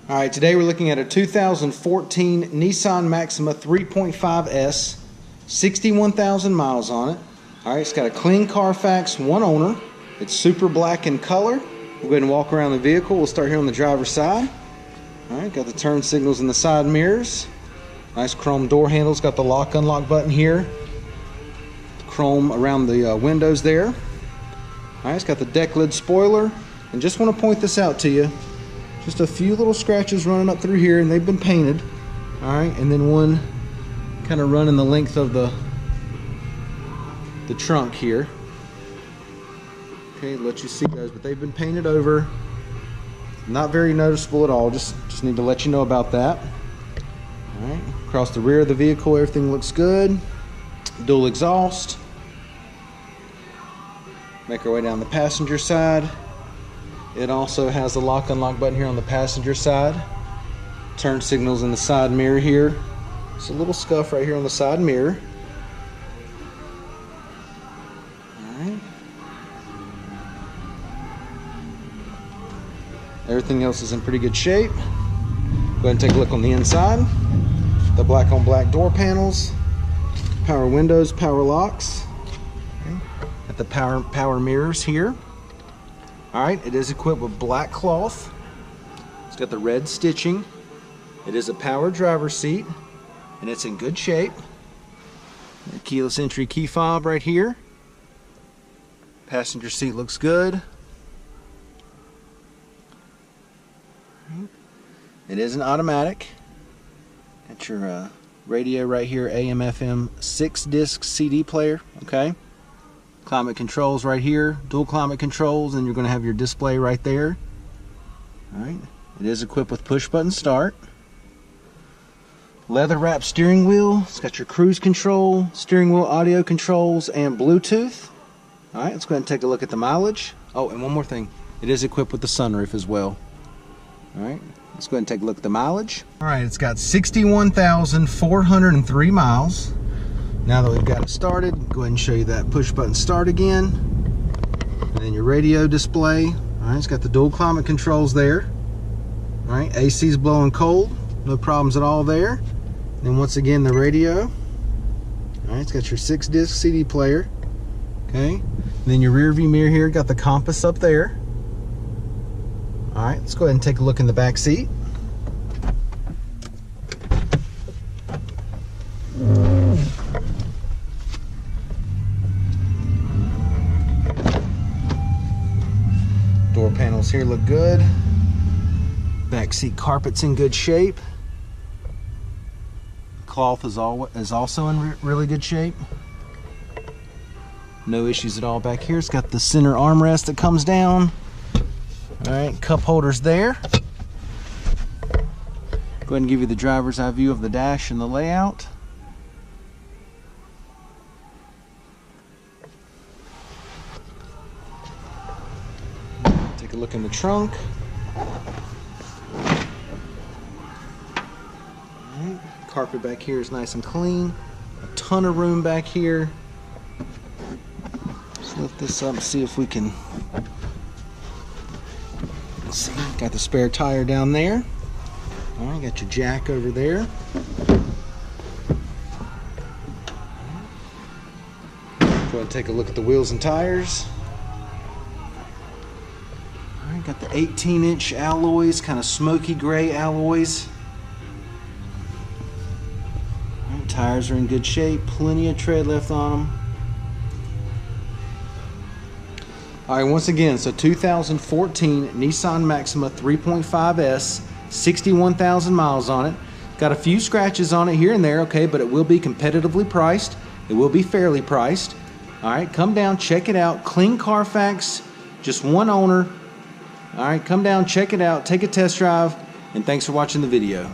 Alright, today we're looking at a 2014 Nissan Maxima 3.5S, 61,000 miles on it. Alright, it's got a clean Carfax, one owner. It's super black in color. We'll go ahead and walk around the vehicle. We'll start here on the driver's side. Alright, got the turn signals in the side mirrors. Nice chrome door handles, got the lock unlock button here. Chrome around the windows there. Alright, it's got the deck lid spoiler. And just want to point this out to you. Just a few little scratches running up through here, and they've been painted. Alright, and then one kind of running the length of the trunk here. Okay, let you see those, but they've been painted over. Not very noticeable at all, just need to let you know about that. Alright, across the rear of the vehicle, everything looks good. Dual exhaust. Make our way down the passenger side. It also has the lock unlock button here on the passenger side. Turn signals in the side mirror here. It's a little scuff right here on the side mirror. Alright. Everything else is in pretty good shape. Go ahead and take a look on the inside. The black on black door panels. Power windows, power locks. Okay. Got the power mirrors here. Alright, it is equipped with black cloth. It's got the red stitching. It is a power driver's seat, and it's in good shape. The keyless entry key fob right here. Passenger seat looks good. It is an automatic. Got your radio right here, AM, FM, 6-disc CD player. Okay. Climate controls right here, dual climate controls, and you're going to have your display right there. Alright, it is equipped with push button start. Leather wrapped steering wheel. It's got your cruise control, steering wheel audio controls, and Bluetooth. Alright, let's go ahead and take a look at the mileage. Oh, and one more thing. It is equipped with the sunroof as well. Alright, let's go ahead and take a look at the mileage. Alright, it's got 61,403 miles. Now that we've got it started, go ahead and show you that push button start again. And then your radio display. Alright, it's got the dual climate controls there. Alright, AC's blowing cold. No problems at all there. And then once again the radio. Alright, it's got your 6-disc CD player. Okay. And then your rear view mirror here, got the compass up there. Alright, let's go ahead and take a look in the back seat. Door panels here look good. Back seat carpet's in good shape. Cloth is also in really good shape. No issues at all back here. It's got the center armrest that comes down. Alright, cup holders there. Go ahead and give you the driver's eye view of the dash and the layout. Take a look in the trunk. Alright, carpet back here is nice and clean. A ton of room back here. Let's lift this up and see if we can see. Got the spare tire down there. Alright, got your jack over there. Go ahead and take a look at the wheels and tires. Alright, got the 18-inch alloys, kind of smoky gray alloys. Alright, tires are in good shape, plenty of tread left on them. Alright, once again, so 2014 Nissan Maxima 3.5S, 61,000 miles on it. Got a few scratches on it here and there, okay, but it will be competitively priced. It will be fairly priced. Alright, come down, check it out. Clean Carfax, just one owner. Alright, come down, check it out, take a test drive, and thanks for watching the video.